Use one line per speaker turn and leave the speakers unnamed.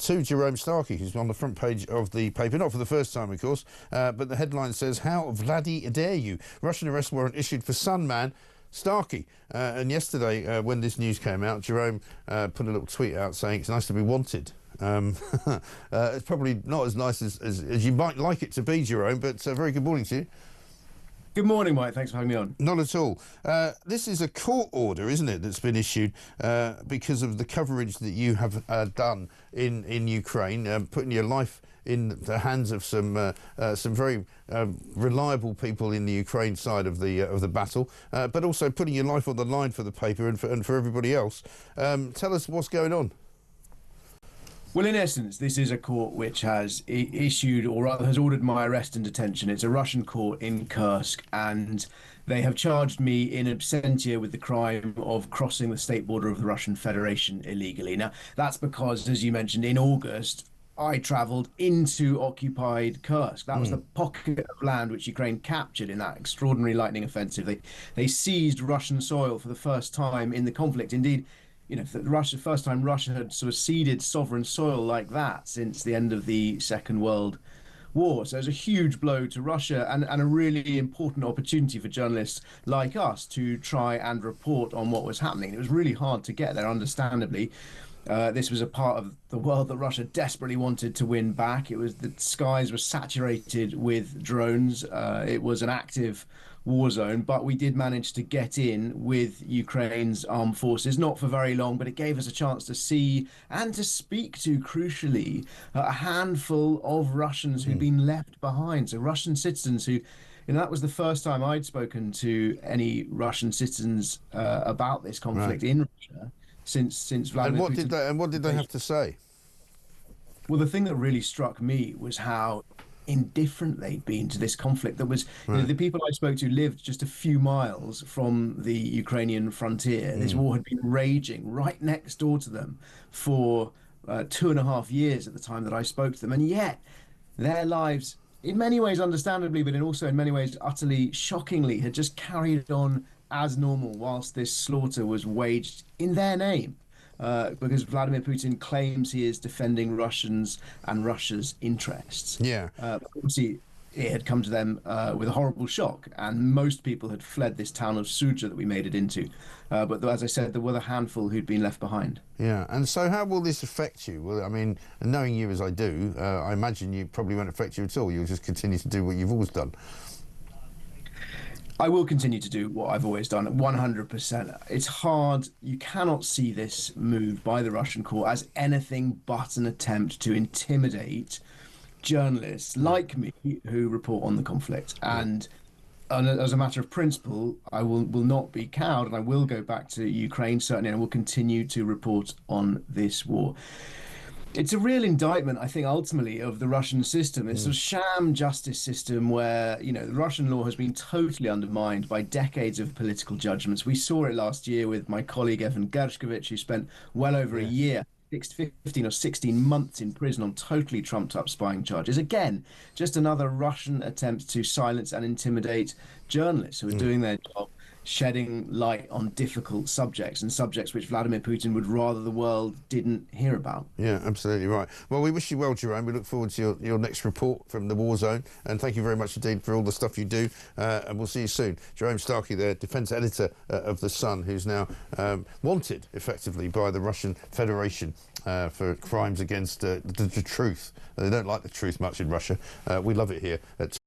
to Jerome Starkey, who's on the front page of the paper, not for the first time, of course, but the headline says, "How Vladdy dare you? Russian arrest warrant issued for Sun Man Starkey." And yesterday, when this news came out, Jerome put a little tweet out saying it's nice to be wanted. It's probably not as nice as you might like it to be, Jerome, but very good morning to you.
Good morning, Mike. Thanks for having me on.
Not at all. This is a court order, isn't it, that's been issued because of the coverage that you have done in Ukraine, putting your life in the hands of some very reliable people in the Ukraine side of the battle, but also putting your life on the line for the paper and for everybody else. Tell us what's going on.
Well, in essence, this is a court which has issued, or rather has ordered my arrest and detention. It's a Russian court in Kursk, and they have charged me in absentia with the crime of crossing the state border of the Russian Federation illegally. Now, that's because, as you mentioned, in August, I travelled into occupied Kursk. That was the pocket of land which Ukraine captured in that extraordinary lightning offensive. They seized Russian soil for the first time in the conflict. Indeed, you know, the first time Russia had sort of ceded sovereign soil like that since the end of the Second World War. So it was a huge blow to Russia and a really important opportunity for journalists like us to try and report on what was happening. It was really hard to get there, understandably. This was a part of the world that Russia desperately wanted to win back. It was the skies were saturated with drones. It was an active war zone, but we did manage to get in with Ukraine's armed forces, not for very long, but it gave us a chance to see and to speak to, crucially, a handful of Russians who'd been left behind. So Russian citizens who, you know, that was the first time I'd spoken to any Russian citizens about this conflict in Russia since Vladimir Putin.
And what did they have to say?
Well, the thing that really struck me was how indifferent they'd been to this conflict. That was, you know, the people I spoke to lived just a few miles from the Ukrainian frontier. This war had been raging right next door to them for 2.5 years at the time that I spoke to them, and yet their lives, in many ways understandably, but also in many ways utterly shockingly, had just carried on as normal whilst this slaughter was waged in their name. Because Vladimir Putin claims he is defending Russians and Russia's interests.
Yeah.
Obviously, it had come to them with a horrible shock, and most people had fled this town of Suja that we made it into. But as I said, there were a handful who'd been left behind.
Yeah, and so how will this affect you? Well, I mean, knowing you as I do, I imagine you probably won't affect you at all. You'll just continue to do what you've always done.
I will continue to do what I've always done, 100%. It's hard. You cannot see this move by the Russian court as anything but an attempt to intimidate journalists like me who report on the conflict. And as a matter of principle, I will not be cowed, and I will go back to Ukraine, certainly, and I will continue to report on this war. It's a real indictment, I think, ultimately, of the Russian system. It's a sham justice system where, you know, the Russian law has been totally undermined by decades of political judgments. We saw it last year with my colleague Evan Gershkovich, who spent well over a year, 15 or 16 months in prison on totally trumped up spying charges. Again, just another Russian attempt to silence and intimidate journalists who are doing their job, shedding light on difficult subjects and subjects which Vladimir Putin would rather the world didn't hear about.
Yeah, absolutely right. Well, we wish you well, Jerome. We look forward to your next report from the war zone, and thank you very much indeed for all the stuff you do, and we'll see you soon. Jerome Starkey, the defence editor of The Sun, who's now wanted, effectively, by the Russian Federation for crimes against the truth. They don't like the truth much in Russia. We love it here at